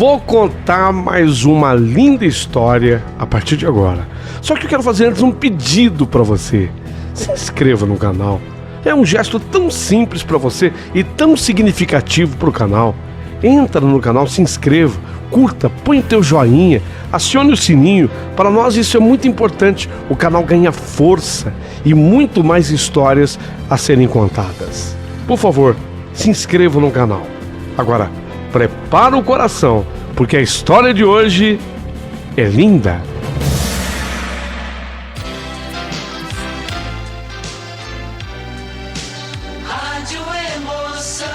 vou contar mais uma linda história a partir de agora. Só que eu quero fazer antes um pedido para você. Se inscreva no canal. É um gesto tão simples para você e tão significativo para o canal. Entra no canal, se inscreva, curta, põe o teu joinha, acione o sininho. Para nós isso é muito importante. O canal ganha força e muito mais histórias a serem contadas. Por favor, se inscreva no canal. Agora, prepara o coração, porque a história de hoje é linda. Rádio Emoção.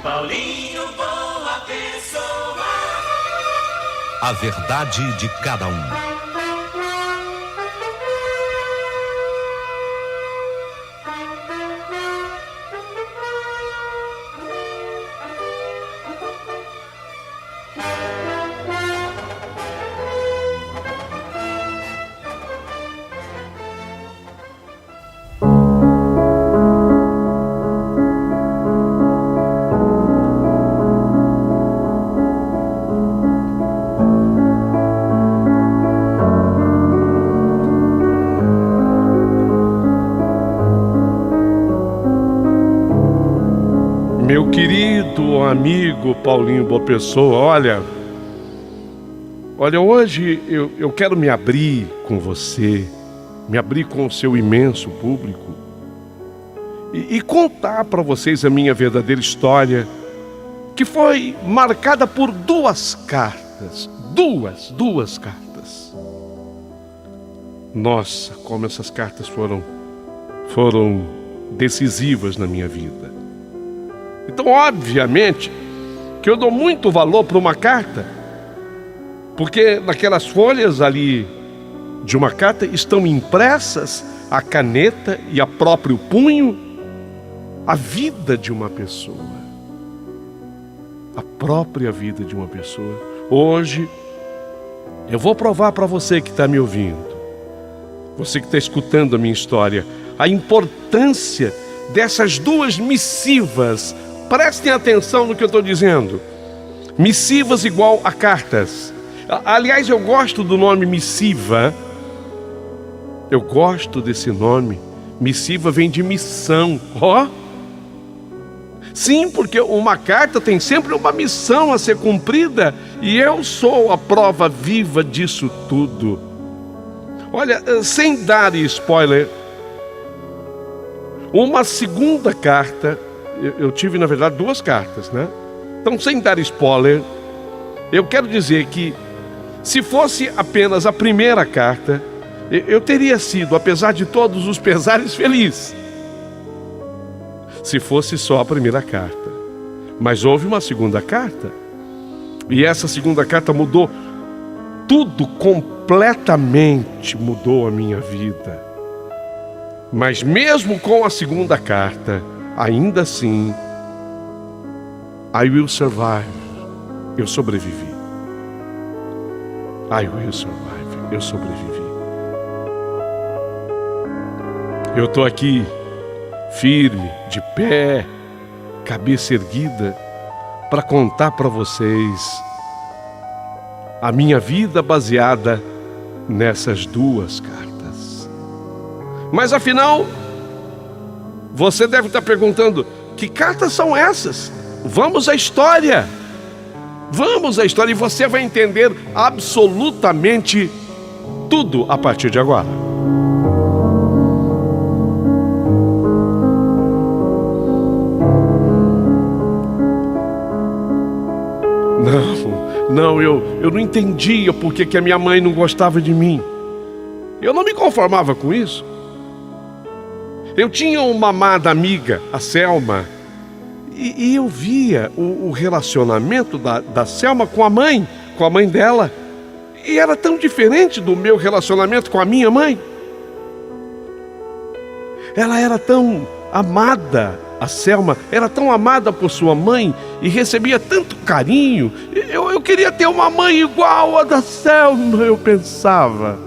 Paulinho Boa Pessoa. A verdade de cada um. Meu querido amigo Paulinho Boa Pessoa, olha, hoje eu quero me abrir com você, me abrir com o seu imenso público e contar para vocês a minha verdadeira história, que foi marcada por duas cartas, duas cartas. Nossa, como essas cartas foram decisivas na minha vida. Então, obviamente, que eu dou muito valor para uma carta, porque naquelas folhas ali de uma carta estão impressas a caneta e a próprio punho, a vida de uma pessoa, a própria vida de uma pessoa. Hoje, eu vou provar para você que está me ouvindo, você que está escutando a minha história, a importância dessas duas missivas. Prestem atenção no que eu estou dizendo. Missivas igual a cartas. Aliás, eu gosto do nome missiva. Eu gosto desse nome. Missiva vem de missão. Sim, porque uma carta tem sempre uma missão a ser cumprida. E eu sou a prova viva disso tudo. Olha, sem dar spoiler, uma segunda carta. Eu tive, na verdade, duas cartas, né? Então, sem dar spoiler, eu quero dizer que se fosse apenas a primeira carta, eu teria sido, apesar de todos os pesares, feliz. Se fosse só a primeira carta. Mas houve uma segunda carta. E essa segunda carta mudou tudo, completamente mudou a minha vida. Mas mesmo com a segunda carta, ainda assim, I will survive. Eu sobrevivi. I will survive. Eu sobrevivi. Eu estou aqui, firme, de pé, cabeça erguida, para contar para vocês a minha vida baseada nessas duas cartas. Mas afinal, você deve estar perguntando, que cartas são essas? Vamos à história. Vamos à história e você vai entender absolutamente tudo a partir de agora. Não, eu não entendia por que a minha mãe não gostava de mim. Eu não me conformava com isso. Eu tinha uma amada amiga, a Selma, e eu via o relacionamento da Selma com a mãe dela, e era tão diferente do meu relacionamento com a minha mãe. Ela era tão amada, a Selma era tão amada por sua mãe e recebia tanto carinho. Eu queria ter uma mãe igual a da Selma, eu pensava.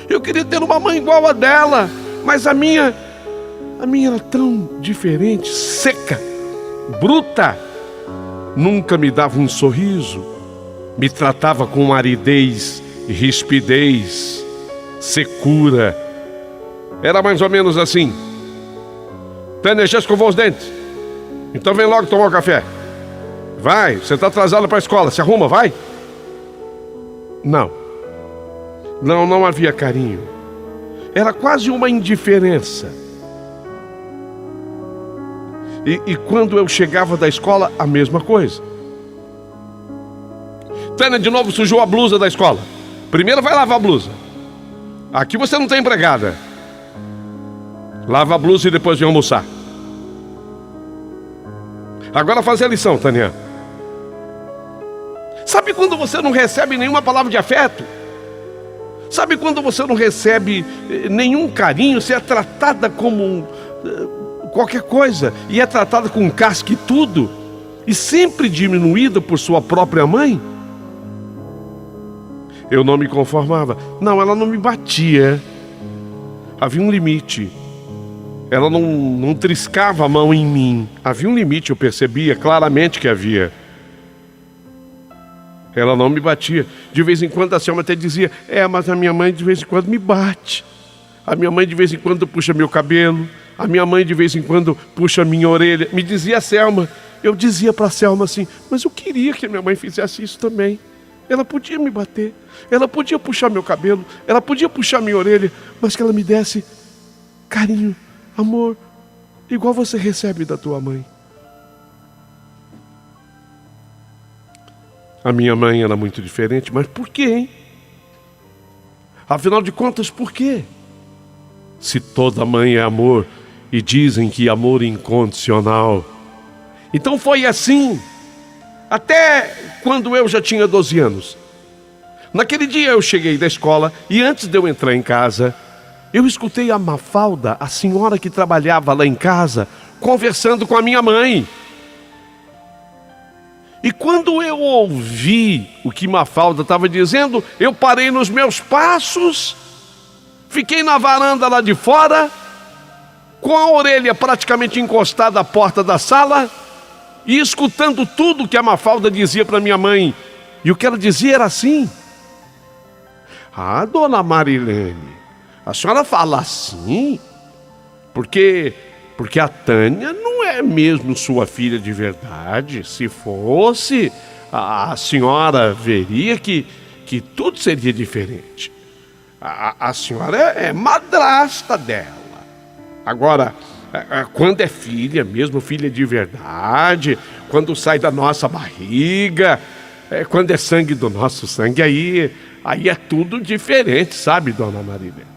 Eu queria ter uma mãe igual a dela, mas a minha era tão diferente, seca, bruta. nunca me dava um sorriso, me tratava com aridez, rispidez, secura. Era mais ou menos assim: Tânia, já escovou os dentes? Então vem logo tomar um café. Vai, você está atrasado para a escola, se arruma, vai. Não havia carinho. Era quase uma indiferença. E quando eu chegava da escola, a mesma coisa. Tânia, de novo sujou a blusa da escola. Primeiro vai lavar a blusa. Aqui você não tem empregada. Lava a blusa e depois vem almoçar. Agora faz a lição, Tânia. Sabe quando você não recebe nenhuma palavra de afeto? Sabe quando você não recebe nenhum carinho? Você é tratada como qualquer coisa, e é tratada com casca e tudo, e sempre diminuída por sua própria mãe? Eu não me conformava. Não, ela não me batia. Havia um limite. Ela não triscava a mão em mim. Havia um limite, eu percebia claramente que havia. Ela não me batia. De vez em quando a Selma até dizia: mas a minha mãe de vez em quando me bate. A minha mãe de vez em quando puxa meu cabelo. A minha mãe de vez em quando puxa minha orelha. Me dizia a Selma. Eu dizia para a Selma assim: mas eu queria que a minha mãe fizesse isso também. Ela podia me bater. Ela podia puxar meu cabelo. Ela podia puxar minha orelha. Mas que ela me desse carinho, amor, igual você recebe da tua mãe. A minha mãe era muito diferente, mas por quê, hein? Afinal de contas, por quê? Se toda mãe é amor, e dizem que amor incondicional. Então foi assim, até quando eu já tinha 12 anos. Naquele dia eu cheguei da escola, e antes de eu entrar em casa, eu escutei a Mafalda, a senhora que trabalhava lá em casa, conversando com a minha mãe. E quando eu ouvi o que Mafalda estava dizendo, eu parei nos meus passos, fiquei na varanda lá de fora, com a orelha praticamente encostada à porta da sala, e escutando tudo que a Mafalda dizia para minha mãe. E o que ela dizia era assim: dona Marilene, a senhora fala assim porque a Tânia não é mesmo sua filha de verdade. Se fosse, a senhora veria que tudo seria diferente. A senhora é madrasta dela. Agora, quando é filha mesmo, filha de verdade, quando sai da nossa barriga, quando é sangue do nosso sangue, aí é tudo diferente, sabe, dona Marilene?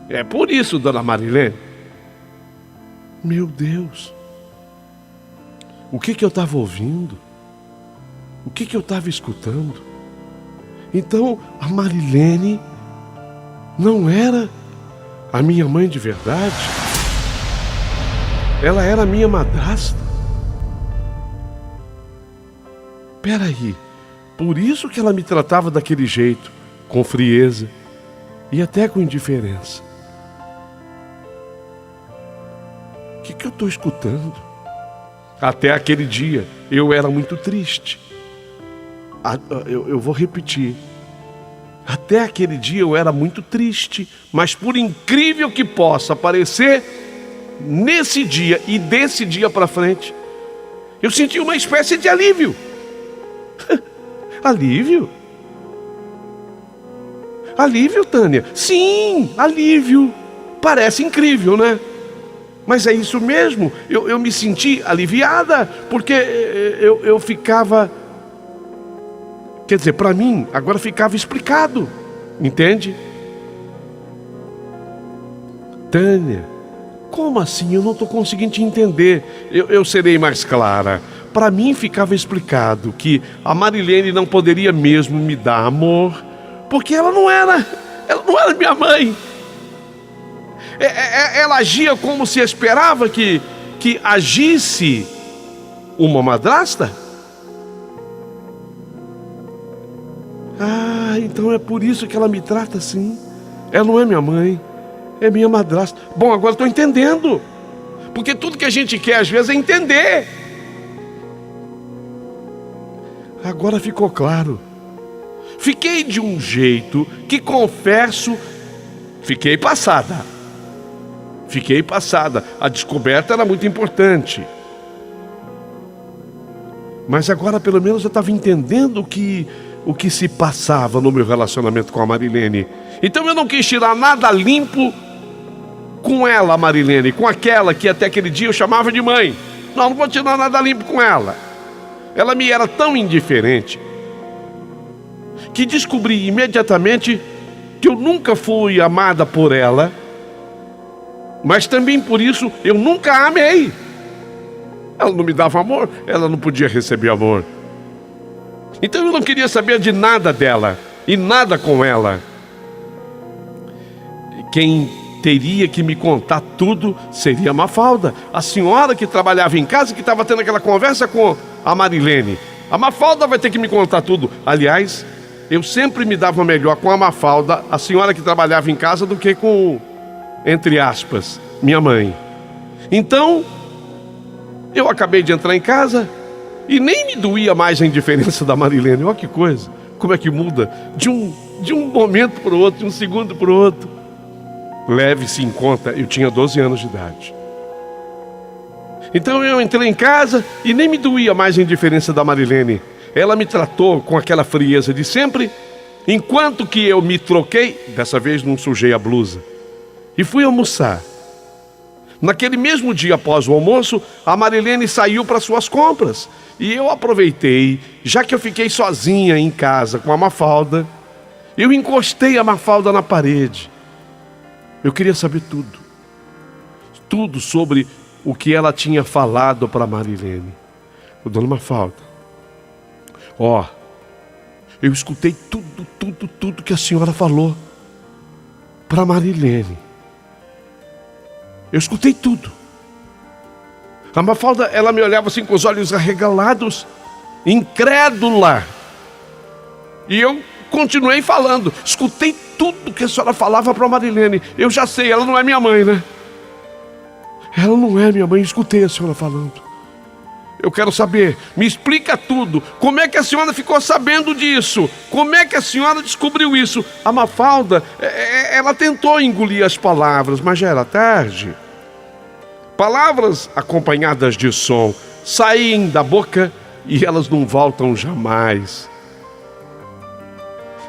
É por isso, dona Marilene. Meu Deus, o que eu estava ouvindo? O que eu estava escutando? Então a Marilene não era a minha mãe de verdade? Ela era a minha madrasta? Peraí, por isso que ela me tratava daquele jeito, com frieza e até com indiferença. O que eu estou escutando? Até aquele dia eu era muito triste. Eu vou repetir. Até aquele dia eu era muito triste, mas por incrível que possa parecer, nesse dia e desse dia para frente, eu senti uma espécie de alívio. Alívio? Alívio, Tânia? Sim, alívio. Parece incrível, né? Mas é isso mesmo, eu me senti aliviada, porque eu ficava... Quer dizer, para mim, agora ficava explicado, entende? Tânia, como assim? Eu não estou conseguindo te entender. Eu serei mais clara. Para mim ficava explicado que a Marilene não poderia mesmo me dar amor, porque ela não era minha mãe. Ela agia como se esperava que agisse uma madrasta? Então é por isso que ela me trata assim. Ela não é minha mãe, é minha madrasta. Bom, agora estou entendendo. Porque tudo que a gente quer às vezes é entender. Agora ficou claro. Fiquei de um jeito que, confesso, fiquei passada. Fiquei passada. A descoberta era muito importante. Mas agora pelo menos eu estava entendendo o que se passava no meu relacionamento com a Marilene. Então eu não quis tirar nada limpo com ela, a Marilene, com aquela que até aquele dia eu chamava de mãe. Não vou tirar nada limpo com ela. Ela me era tão indiferente que descobri imediatamente que eu nunca fui amada por ela, mas também por isso eu nunca a amei. Ela não me dava amor, ela não podia receber amor. Então eu não queria saber de nada dela e nada com ela. Quem teria que me contar tudo seria a Mafalda, a senhora que trabalhava em casa, que estava tendo aquela conversa com a Marilene. A Mafalda vai ter que me contar tudo. Aliás, eu sempre me dava melhor com a Mafalda, a senhora que trabalhava em casa, do que com, entre aspas, minha mãe. Então, eu acabei de entrar em casa e nem me doía mais a indiferença da Marilene. Olha que coisa, como é que muda de um momento para o outro, de um segundo para o outro. Leve-se em conta, eu tinha 12 anos de idade. Então eu entrei em casa e nem me doía mais a indiferença da Marilene. Ela me tratou com aquela frieza de sempre, enquanto que eu me troquei, dessa vez não sujei a blusa, e fui almoçar. Naquele mesmo dia após o almoço, a Marilene saiu para suas compras. E eu aproveitei, já que eu fiquei sozinha em casa com a Mafalda, eu encostei a Mafalda na parede. Eu queria saber tudo. Tudo sobre o que ela tinha falado para a Marilene. Dona Mafalda, eu escutei tudo que a senhora falou para a Marilene. Eu escutei tudo. A Mafalda, ela me olhava assim com os olhos arregalados, incrédula. E eu continuei falando. Escutei tudo que a senhora falava para a Marilene. Eu já sei, ela não é minha mãe, né? Ela não é minha mãe, escutei a senhora falando. Eu quero saber, me explica tudo. Como é que a senhora ficou sabendo disso? Como é que a senhora descobriu isso? A Mafalda, ela tentou engolir as palavras, mas já era tarde. Palavras acompanhadas de som saem da boca e elas não voltam jamais.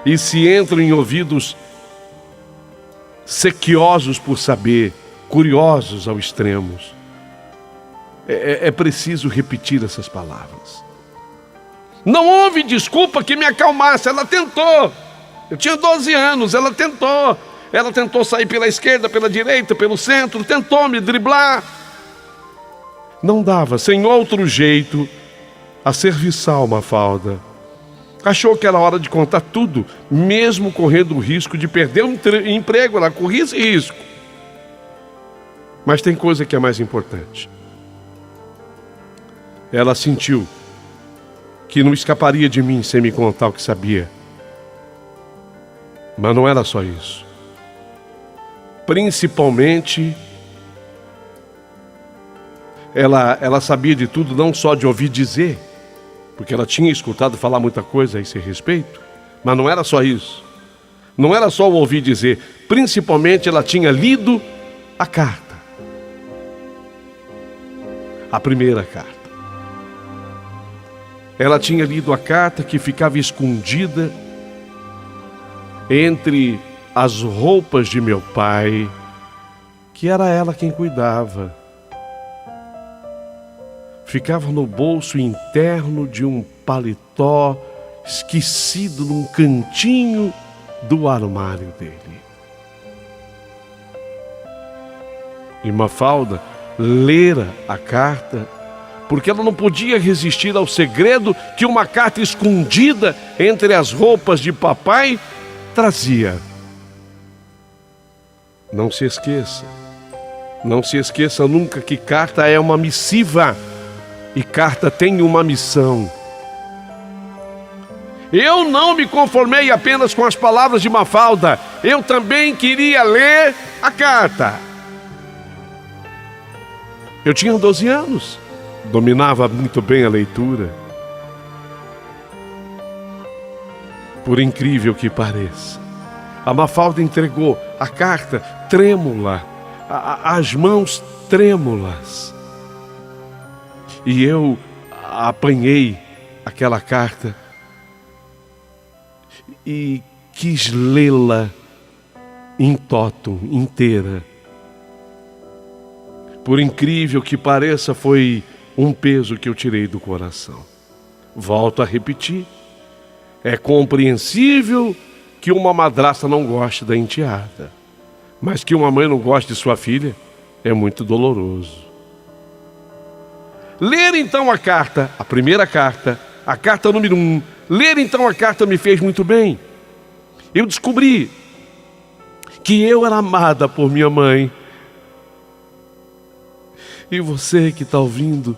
E se entram em ouvidos sequiosos por saber, curiosos ao extremo, é preciso repetir essas palavras. Não houve desculpa que me acalmasse. Ela tentou. Eu tinha 12 anos, ela tentou. Ela tentou sair pela esquerda, pela direita, pelo centro, tentou me driblar. Não dava, sem outro jeito, a serviçal Mafalda. Achou que era hora de contar tudo, mesmo correndo o risco de perder o emprego. Ela corria esse risco. Mas tem coisa que é mais importante. Ela sentiu que não escaparia de mim sem me contar o que sabia. Mas não era só isso. Principalmente, ela sabia de tudo, não só de ouvir dizer, porque ela tinha escutado falar muita coisa a esse respeito, mas não era só isso. Não era só o ouvir dizer. Principalmente, ela tinha lido a carta. A primeira carta. Ela tinha lido a carta que ficava escondida entre as roupas de meu pai, que era ela quem cuidava. Ficava no bolso interno de um paletó, esquecido num cantinho do armário dele. E Mafalda lera a carta, porque ela não podia resistir ao segredo que uma carta escondida entre as roupas de papai trazia. Não se esqueça nunca que carta é uma missiva, e carta tem uma missão. Eu não me conformei apenas com as palavras de Mafalda, eu também queria ler a carta. Eu tinha 12 anos. Dominava muito bem a leitura. Por incrível que pareça, a Mafalda entregou a carta trêmula, as mãos trêmulas. E eu apanhei aquela carta e quis lê-la in toto, inteira. Por incrível que pareça, foi um peso que eu tirei do coração. Volto a repetir. É compreensível que uma madrasta não goste da enteada, mas que uma mãe não goste de sua filha é muito doloroso. Ler então a carta, a primeira carta, a carta número 1, ler então a carta me fez muito bem. Eu descobri que eu era amada por minha mãe. E você que está ouvindo,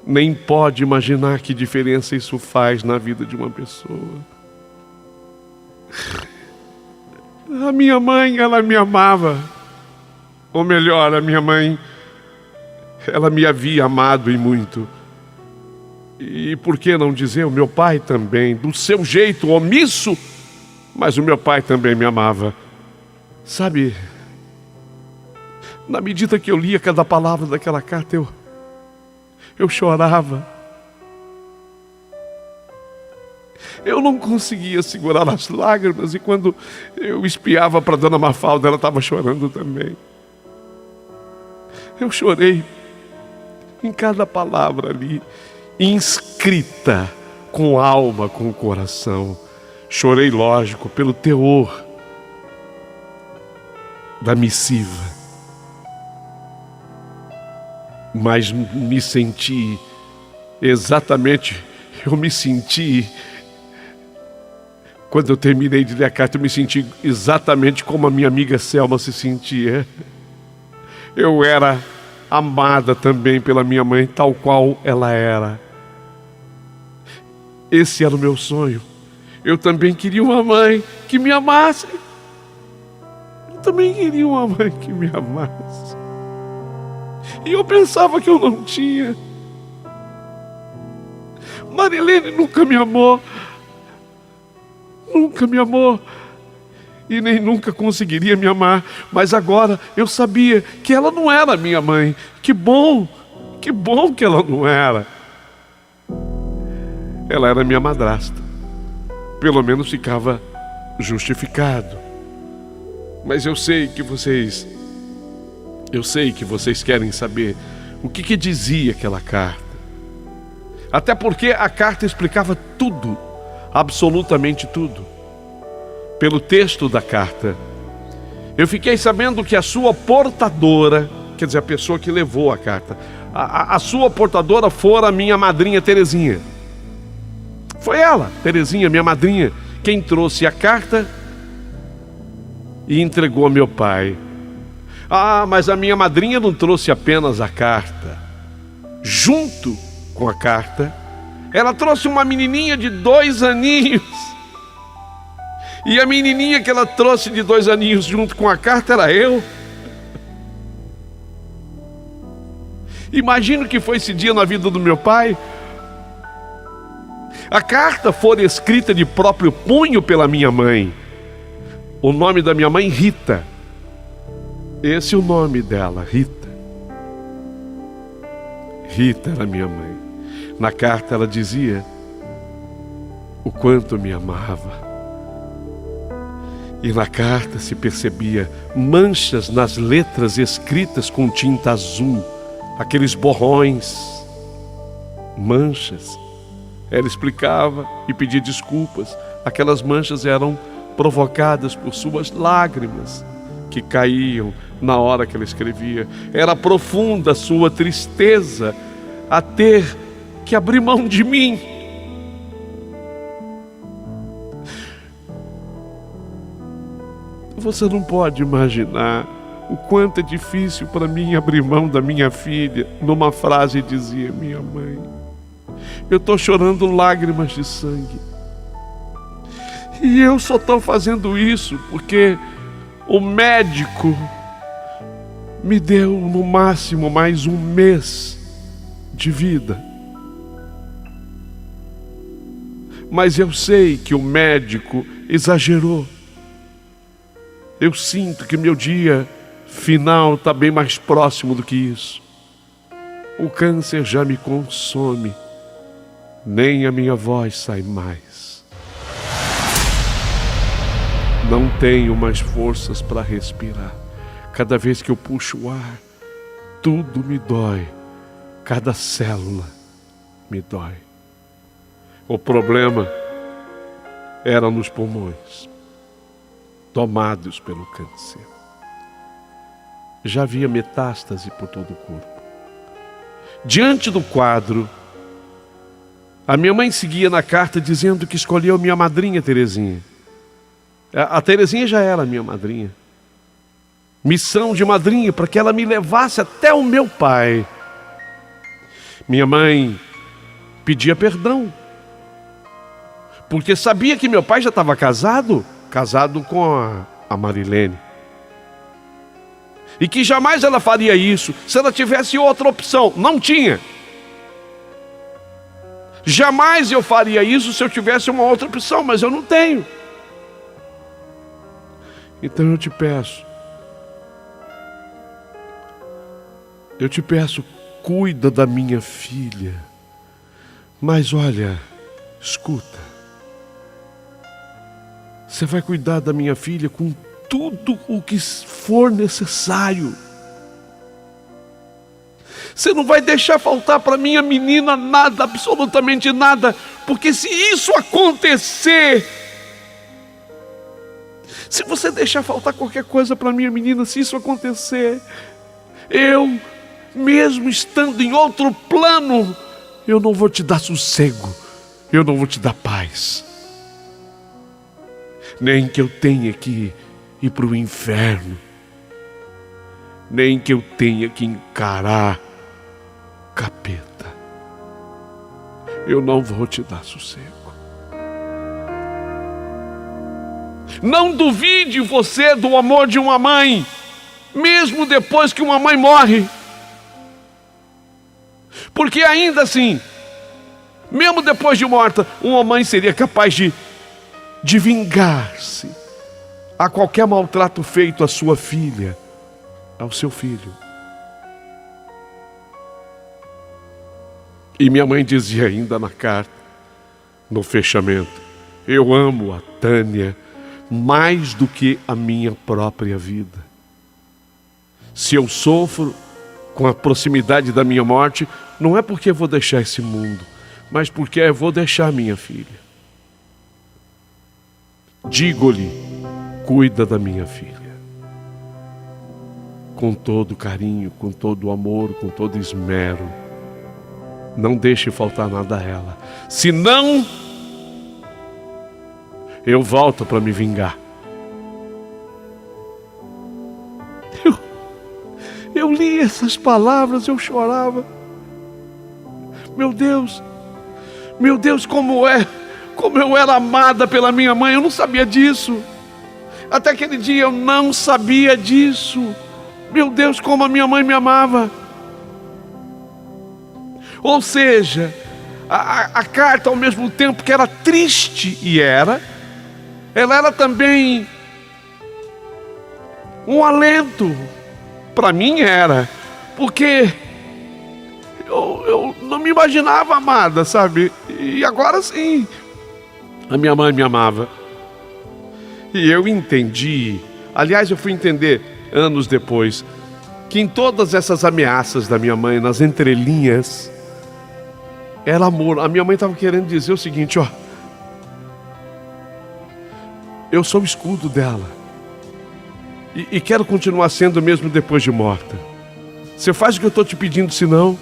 nem pode imaginar que diferença isso faz na vida de uma pessoa. A minha mãe, ela me amava. Ou melhor, a minha mãe, ela me havia amado e muito. E por que não dizer, o meu pai também, do seu jeito omisso, mas o meu pai também me amava. Sabe, na medida que eu lia cada palavra daquela carta, eu chorava. Eu não conseguia segurar as lágrimas, e quando eu espiava para Dona Mafalda, ela estava chorando também. Eu chorei em cada palavra ali, inscrita com alma, com coração. Chorei, lógico, pelo teor da missiva, mas me senti quando eu terminei de ler a carta, eu me senti exatamente como a minha amiga Selma se sentia. Eu era amada também pela minha mãe, tal qual ela era. Esse era o meu sonho. Eu também queria uma mãe que me amasse. Eu também queria uma mãe que me amasse. E eu pensava que eu não tinha. Marilene nunca me amou. Nunca me amou. E nem nunca conseguiria me amar. Mas agora eu sabia que ela não era minha mãe. Que bom que ela não era. Ela era minha madrasta. Pelo menos ficava justificado. Mas eu sei que vocês querem saber o que dizia aquela carta. Até porque a carta explicava tudo, absolutamente tudo. Pelo texto da carta, eu fiquei sabendo que a sua portadora, quer dizer, a pessoa que levou a carta, a sua portadora fora a minha madrinha Terezinha. Foi ela, Terezinha, minha madrinha, quem trouxe a carta e entregou a meu pai. Ah, mas a minha madrinha não trouxe apenas a carta. Junto com a carta, ela trouxe uma menininha de 2 aninhos. E a menininha que ela trouxe de 2 aninhos junto com a carta era eu. Imagino que foi esse dia na vida do meu pai. A carta fora escrita de próprio punho pela minha mãe. O nome da minha mãe, Rita. Esse é o nome dela, Rita. Rita era minha mãe. Na carta ela dizia o quanto me amava. E na carta se percebia manchas nas letras escritas com tinta azul. Aqueles borrões. Manchas. Ela explicava e pedia desculpas. Aquelas manchas eram provocadas por suas lágrimas que caíam na hora que ela escrevia. Era profunda a sua tristeza a ter que abrir mão de mim. Você não pode imaginar o quanto é difícil para mim abrir mão da minha filha. Numa frase dizia minha mãe: eu estou chorando lágrimas de sangue. E eu só estou fazendo isso porque o médico me deu no máximo mais 1 mês de vida. Mas eu sei que o médico exagerou. Eu sinto que meu dia final está bem mais próximo do que isso. O câncer já me consome. Nem a minha voz sai mais. Não tenho mais forças para respirar. Cada vez que eu puxo o ar, tudo me dói. Cada célula me dói. O problema era nos pulmões, tomados pelo câncer. Já havia metástase por todo o corpo. Diante do quadro, a minha mãe seguia na carta dizendo que escolheu minha madrinha Terezinha. A Terezinha já era minha madrinha. Missão de madrinha para que ela me levasse até o meu pai. Minha mãe pedia perdão, porque sabia que meu pai já estava casado com a Marilene. E que jamais ela faria isso se ela tivesse outra opção. Não tinha. Jamais eu faria isso se eu tivesse uma outra opção, mas eu não tenho. Então eu te peço, cuida da minha filha. Mas olha, escuta, você vai cuidar da minha filha com tudo o que for necessário. Você não vai deixar faltar para minha menina nada, absolutamente nada, porque se isso acontecer, se você deixar faltar qualquer coisa para minha menina, se isso acontecer, eu, mesmo estando em outro plano, eu não vou te dar sossego, eu não vou te dar paz. Nem que eu tenha que ir para o inferno, nem que eu tenha que encarar capeta, eu não vou te dar sossego. Não duvide você do amor de uma mãe, mesmo depois que uma mãe morre. Porque ainda assim, mesmo depois de morta, uma mãe seria capaz de vingar-se a qualquer maltrato feito à sua filha, ao seu filho. E minha mãe dizia ainda na carta, no fechamento: eu amo a Tânia mais do que a minha própria vida. Se eu sofro com a proximidade da minha morte, não é porque eu vou deixar esse mundo, mas porque eu vou deixar minha filha. Digo-lhe, cuida da minha filha. Com todo carinho, com todo amor, com todo esmero. Não deixe faltar nada a ela. Senão, eu volto para me vingar. Eu li essas palavras, eu chorava. Meu Deus, como eu era amada pela minha mãe, eu não sabia disso. Até aquele dia eu não sabia disso. Meu Deus, como a minha mãe me amava. Ou seja, a carta, ao mesmo tempo que era triste, ela era também um alento. Para mim era, porque eu não me imaginava amada, sabe? E agora sim, a minha mãe me amava. E eu entendi, aliás, eu fui entender anos depois, que em todas essas ameaças da minha mãe, nas entrelinhas, era amor. A minha mãe estava querendo dizer o seguinte: ó, eu sou o escudo dela. E quero continuar sendo mesmo depois de morta. Você faz o que eu estou te pedindo, senão...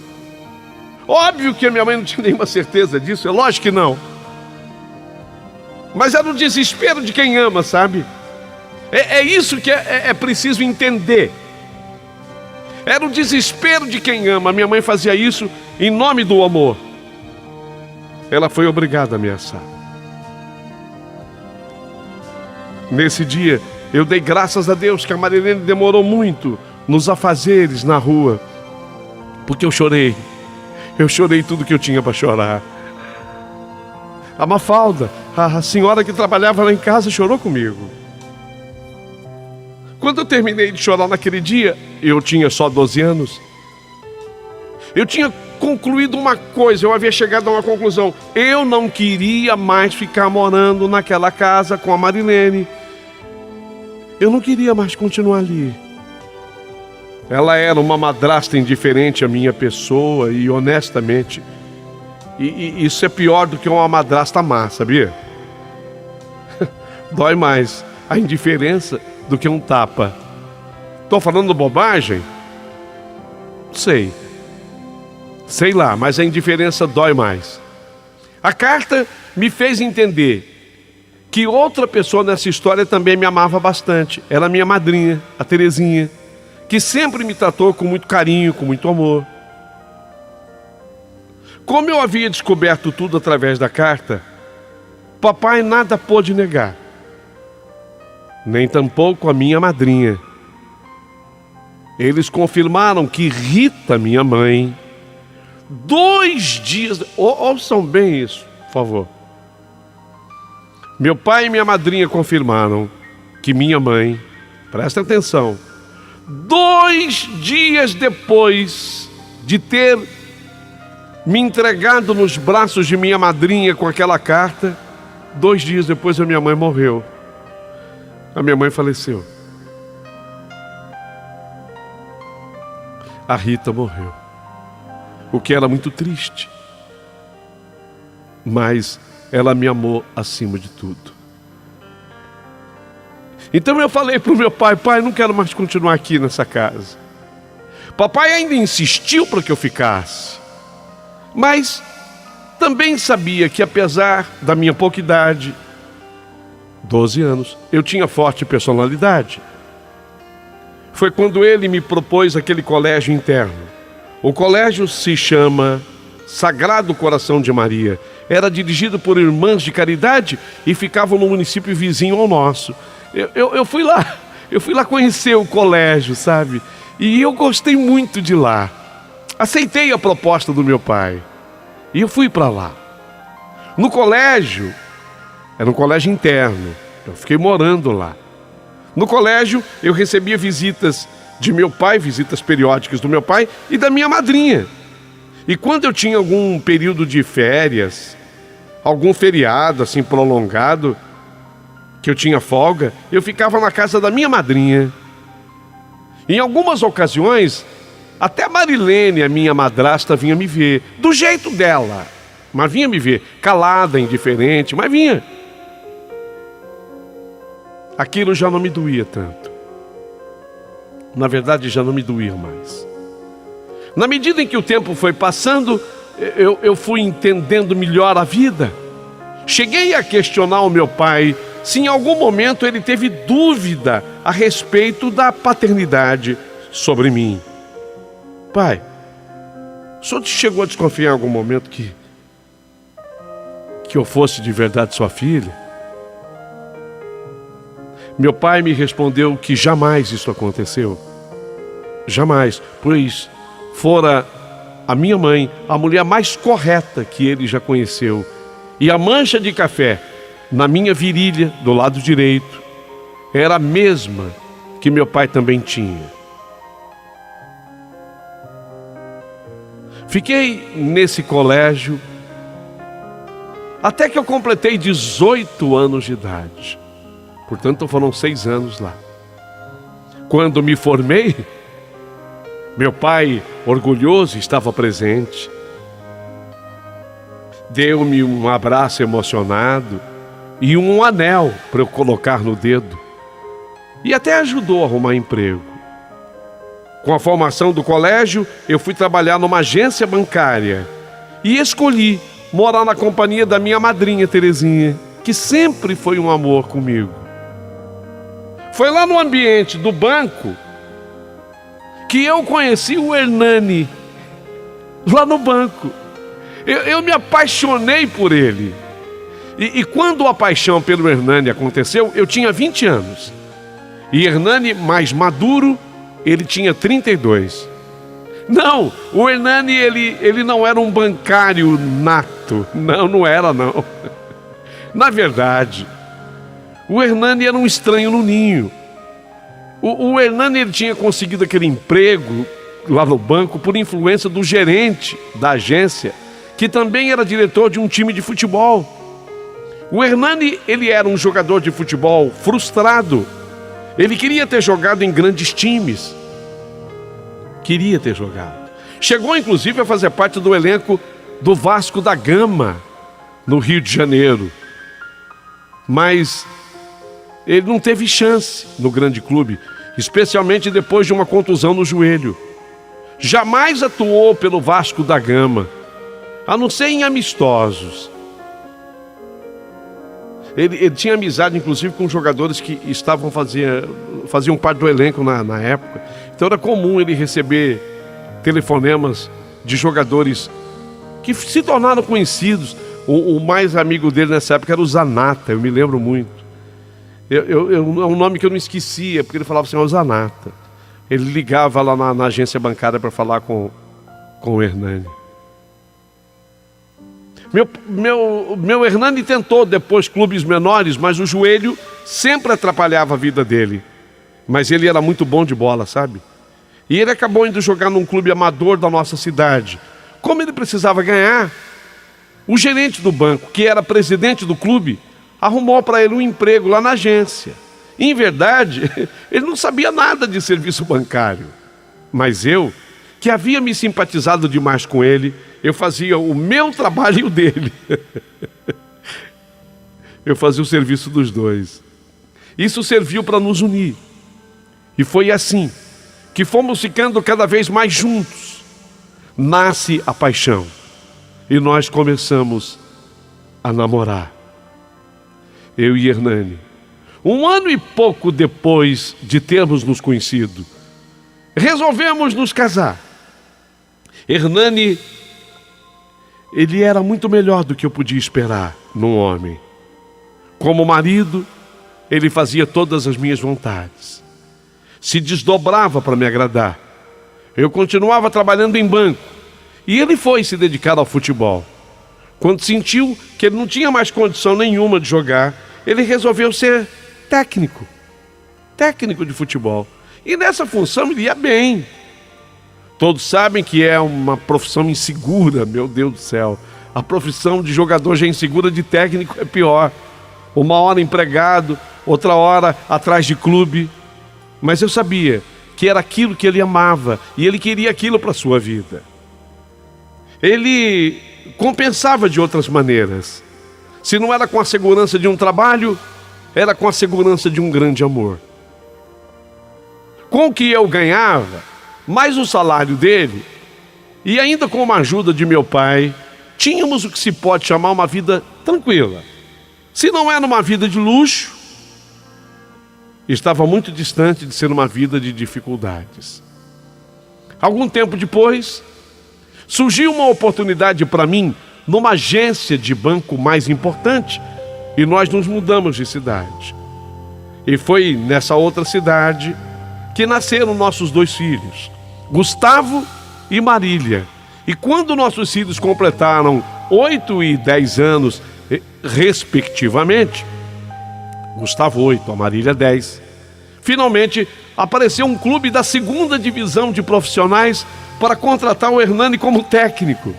Óbvio que a minha mãe não tinha nenhuma certeza disso, é lógico que não. Mas era o desespero de quem ama, sabe? É isso que é preciso entender. Era o desespero de quem ama. A minha mãe fazia isso em nome do amor. Ela foi obrigada a ameaçar. Nesse dia, eu dei graças a Deus que a Marilene demorou muito nos afazeres na rua, porque eu chorei tudo que eu tinha para chorar. A Mafalda, a senhora que trabalhava lá em casa, chorou comigo. Quando eu terminei de chorar naquele dia, eu tinha só 12 anos. Eu tinha concluído uma coisa, eu havia chegado a uma conclusão. Eu não queria mais ficar morando naquela casa com a Marilene. Eu não queria mais continuar ali. Ela era uma madrasta indiferente à minha pessoa e, honestamente, isso é pior do que uma madrasta má, sabia? Dói mais a indiferença do que um tapa. Estou falando bobagem? Sei lá, mas a indiferença dói mais. A carta me fez entender que outra pessoa nessa história também me amava bastante. Era minha madrinha, a Terezinha, que sempre me tratou com muito carinho, com muito amor. Como eu havia descoberto tudo através da carta, papai nada pôde negar, nem tampouco a minha madrinha. Eles confirmaram que Rita, minha mãe, 2 dias... Ouçam bem isso, por favor. Meu pai e minha madrinha confirmaram que minha mãe, presta atenção, 2 dias depois de ter me entregado nos braços de minha madrinha com aquela carta, 2 dias depois a minha mãe morreu. A minha mãe faleceu. A Rita morreu. O que era muito triste. Mas ela me amou acima de tudo. Então eu falei para o meu pai: pai, não quero mais continuar aqui nessa casa. Papai ainda insistiu para que eu ficasse. Mas também sabia que, apesar da minha pouca idade, 12 anos, eu tinha forte personalidade. Foi quando ele me propôs aquele colégio interno. O colégio se chama Sagrado Coração de Maria. Era dirigido por irmãs de caridade e ficava no município vizinho ao nosso. Eu fui lá conhecer o colégio, sabe? E eu gostei muito de lá. Aceitei a proposta do meu pai e eu fui para lá. No colégio, era um colégio interno, eu fiquei morando lá. No colégio eu recebia visitas de meu pai, visitas periódicas do meu pai e da minha madrinha. E quando eu tinha algum período de férias, algum feriado assim prolongado, que eu tinha folga, eu ficava na casa da minha madrinha. Em algumas ocasiões, até a Marilene, a minha madrasta, vinha me ver, do jeito dela, mas vinha me ver, calada, indiferente, mas vinha. Aquilo já não me doía tanto. Na verdade, já não me doía mais. Na medida em que o tempo foi passando, eu fui entendendo melhor a vida. Cheguei a questionar o meu pai se em algum momento ele teve dúvida a respeito da paternidade sobre mim. Pai, o senhor chegou a desconfiar em algum momento que eu fosse de verdade sua filha? Meu pai me respondeu que jamais isso aconteceu. Jamais, pois fora a minha mãe a mulher mais correta que ele já conheceu. E a mancha de café na minha virilha, do lado direito, era a mesma que meu pai também tinha. Fiquei nesse colégio até que eu completei 18 anos de idade. Portanto, foram 6 anos lá. Quando me formei, meu pai, orgulhoso, estava presente. Deu-me um abraço emocionado e um anel para eu colocar no dedo. E até ajudou a arrumar emprego. Com a formação do colégio, eu fui trabalhar numa agência bancária e escolhi morar na companhia da minha madrinha Terezinha, que sempre foi um amor comigo. Foi lá no ambiente do banco que eu conheci o Hernani, lá no banco. Eu me apaixonei por ele. E quando a paixão pelo Hernani aconteceu, eu tinha 20 anos. E Hernani, mais maduro, ele tinha 32. Não, o Hernani, ele não era um bancário nato. Não era, não. Na verdade, o Hernani era um estranho no ninho. O Hernani, ele tinha conseguido aquele emprego lá no banco por influência do gerente da agência, que também era diretor de um time de futebol. O Hernani, ele era um jogador de futebol frustrado. Ele queria ter jogado em grandes times. Queria ter jogado. Chegou, inclusive, a fazer parte do elenco do Vasco da Gama, no Rio de Janeiro. Mas ele não teve chance no grande clube, especialmente depois de uma contusão no joelho. Jamais atuou pelo Vasco da Gama, a não ser em amistosos. Ele tinha amizade, inclusive, com jogadores que faziam parte do elenco na época. Então era comum ele receber telefonemas de jogadores que se tornaram conhecidos. O mais amigo dele nessa época era o Zanata, eu me lembro muito. É um nome que eu não esquecia, porque ele falava assim, o Zanata. Ele ligava lá na agência bancária para falar com o Hernani. Meu Hernani tentou depois clubes menores, mas o joelho sempre atrapalhava a vida dele. Mas ele era muito bom de bola, sabe? E ele acabou indo jogar num clube amador da nossa cidade. Como ele precisava ganhar, o gerente do banco, que era presidente do clube, arrumou para ele um emprego lá na agência. Em verdade, ele não sabia nada de serviço bancário. Mas eu, que havia me simpatizado demais com ele, eu fazia o meu trabalho e o dele. Eu fazia o serviço dos dois. Isso serviu para nos unir. E foi assim que fomos ficando cada vez mais juntos. Nasce a paixão. E nós começamos a namorar. Eu e Hernani. 1 ano e pouco depois de termos nos conhecido, resolvemos nos casar. Hernani, ele era muito melhor do que eu podia esperar num homem. Como marido, ele fazia todas as minhas vontades. Se desdobrava para me agradar. Eu continuava trabalhando em banco. E ele foi se dedicar ao futebol. Quando sentiu que ele não tinha mais condição nenhuma de jogar, ele resolveu ser técnico de futebol. E nessa função ele ia bem. Todos sabem que é uma profissão insegura, meu Deus do céu. A profissão de jogador já é insegura, de técnico é pior. Uma hora empregado, outra hora atrás de clube. Mas eu sabia que era aquilo que ele amava e ele queria aquilo para a sua vida. Ele compensava de outras maneiras. Se não era com a segurança de um trabalho, era com a segurança de um grande amor. Com o que eu ganhava, mais o salário dele, e ainda com a ajuda de meu pai, tínhamos o que se pode chamar uma vida tranquila. Se não era uma vida de luxo, estava muito distante de ser uma vida de dificuldades. Algum tempo depois, surgiu uma oportunidade para mim numa agência de banco mais importante e nós nos mudamos de cidade. E foi nessa outra cidade que nasceram nossos 2 filhos, Gustavo e Marília. E quando nossos filhos completaram 8 e 10 anos, respectivamente, Gustavo 8, a Marília 10, finalmente apareceu um clube da 2ª divisão de profissionais para contratar o Hernani como técnico.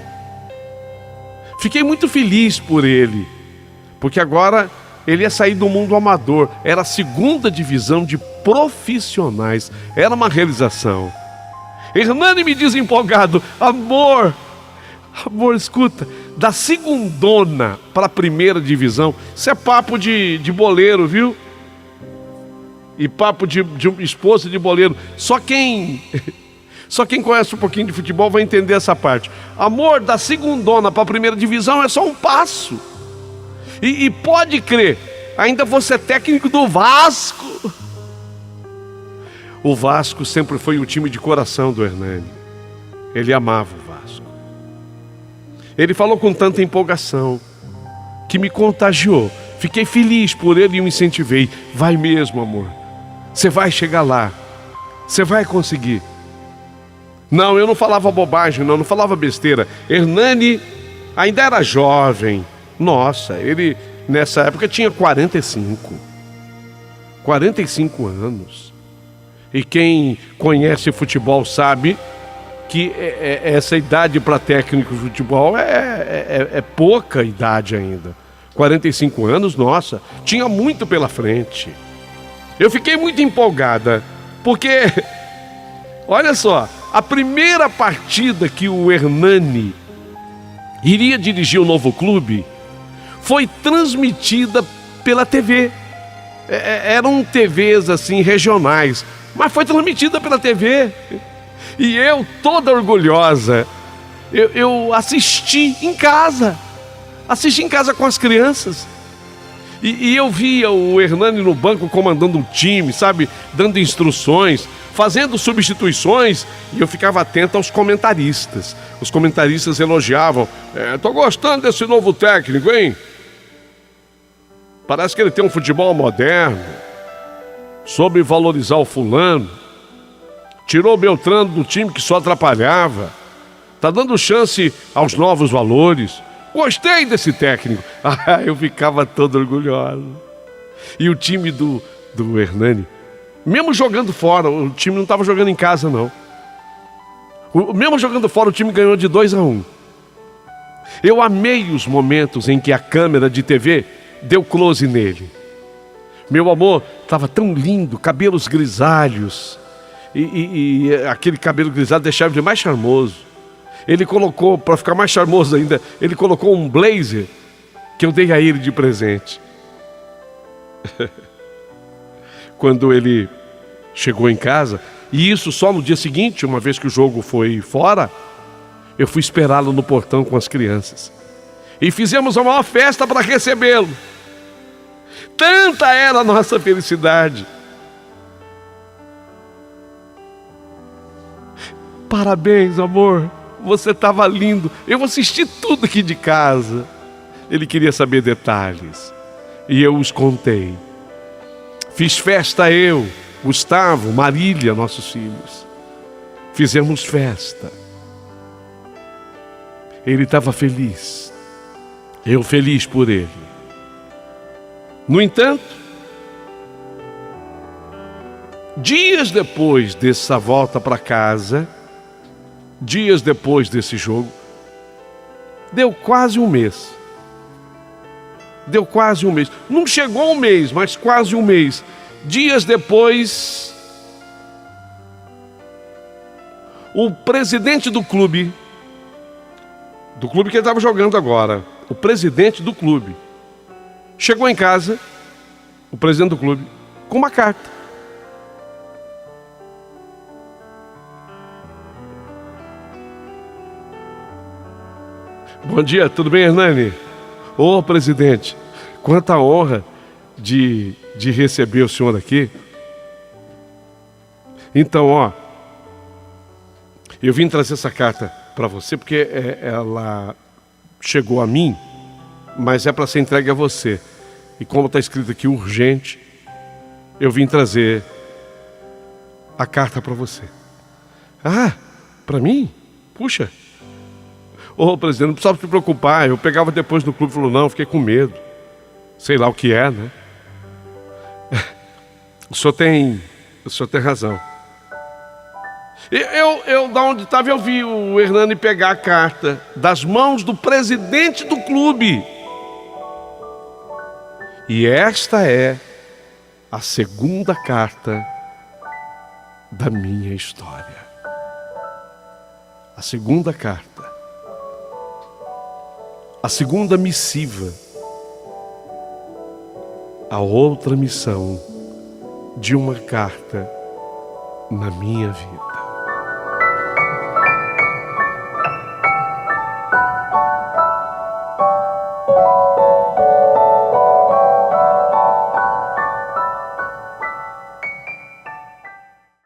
Fiquei muito feliz por ele, porque agora ele ia sair do mundo amador. Era a 2ª divisão de profissionais. Era uma realização. Hernani me diz empolgado: amor, escuta, da 2ª para a 1ª divisão, isso é papo de boleiro, viu? E papo de esposa de boleiro. Só quem conhece um pouquinho de futebol vai entender essa parte. Amor, da 2ª para a 1ª divisão é só um passo. E pode crer, ainda vou ser técnico do Vasco. O Vasco sempre foi o time de coração do Hernani. Ele amava o Vasco. Ele falou com tanta empolgação que me contagiou. Fiquei feliz por ele e o incentivei. Vai mesmo, amor. Você vai chegar lá. Você vai conseguir. Não, eu não falava bobagem, não falava besteira. Hernani ainda era jovem. Nossa, ele nessa época tinha 45 anos. E quem conhece futebol sabe que essa idade para técnico de futebol é pouca idade ainda. 45 anos, nossa, tinha muito pela frente. Eu fiquei muito empolgada, porque, olha só, a primeira partida que o Hernani iria dirigir o novo clube foi transmitida pela TV. Eram TVs assim regionais, mas foi transmitida pela TV. E eu, toda orgulhosa, eu assisti em casa com as crianças. E eu via o Hernani no banco comandando o time, sabe? Dando instruções, fazendo substituições. E eu ficava atento aos comentaristas. Os comentaristas elogiavam. Tô gostando desse novo técnico, hein? Parece que ele tem um futebol moderno. Soube valorizar o fulano. Tirou o Beltrano do time que só atrapalhava. Tá dando chance aos novos valores. Gostei desse técnico. Eu ficava todo orgulhoso. E o time do Hernani, mesmo jogando fora, o time não estava jogando em casa, não. Mesmo jogando fora, o time ganhou de 2-1. Eu amei os momentos em que a câmera de TV deu close nele. Meu amor, estava tão lindo, cabelos grisalhos. E aquele cabelo grisalho deixava ele mais charmoso. Ele colocou, para ficar mais charmoso ainda, ele colocou um blazer que eu dei a ele de presente. Quando ele chegou em casa, e isso só no dia seguinte, uma vez que o jogo foi fora, eu fui esperá-lo no portão com as crianças. E fizemos a maior festa para recebê-lo. Tanta era a nossa felicidade. Parabéns, amor. Você estava lindo. Eu assisti tudo aqui de casa. Ele queria saber detalhes. E eu os contei. Fiz festa eu, Gustavo, Marília, nossos filhos. Fizemos festa. Ele estava feliz. Eu feliz por ele. No entanto, dias depois dessa volta para casa, dias depois desse jogo, deu quase um mês. Não chegou um mês, mas quase um mês. Dias depois, o presidente do clube que ele estava jogando agora, o presidente do clube, chegou em casa, o presidente do clube, com uma carta. Bom dia, tudo bem, Hernani? Ô, presidente, quanta honra de receber o senhor aqui. Então, eu vim trazer essa carta para você porque ela chegou a mim, mas é para ser entregue a você. E como está escrito aqui, urgente, eu vim trazer a carta para você. Ah, para mim? Puxa. Ô, presidente, não precisava se preocupar. Eu pegava depois no clube e falou, não, fiquei com medo. Sei lá o que é, né? O senhor tem razão. Eu da onde estava, eu vi o Hernani pegar a carta das mãos do presidente do clube. E esta é a segunda carta da minha história. A segunda carta. A segunda missiva, a outra missão de uma carta na minha vida.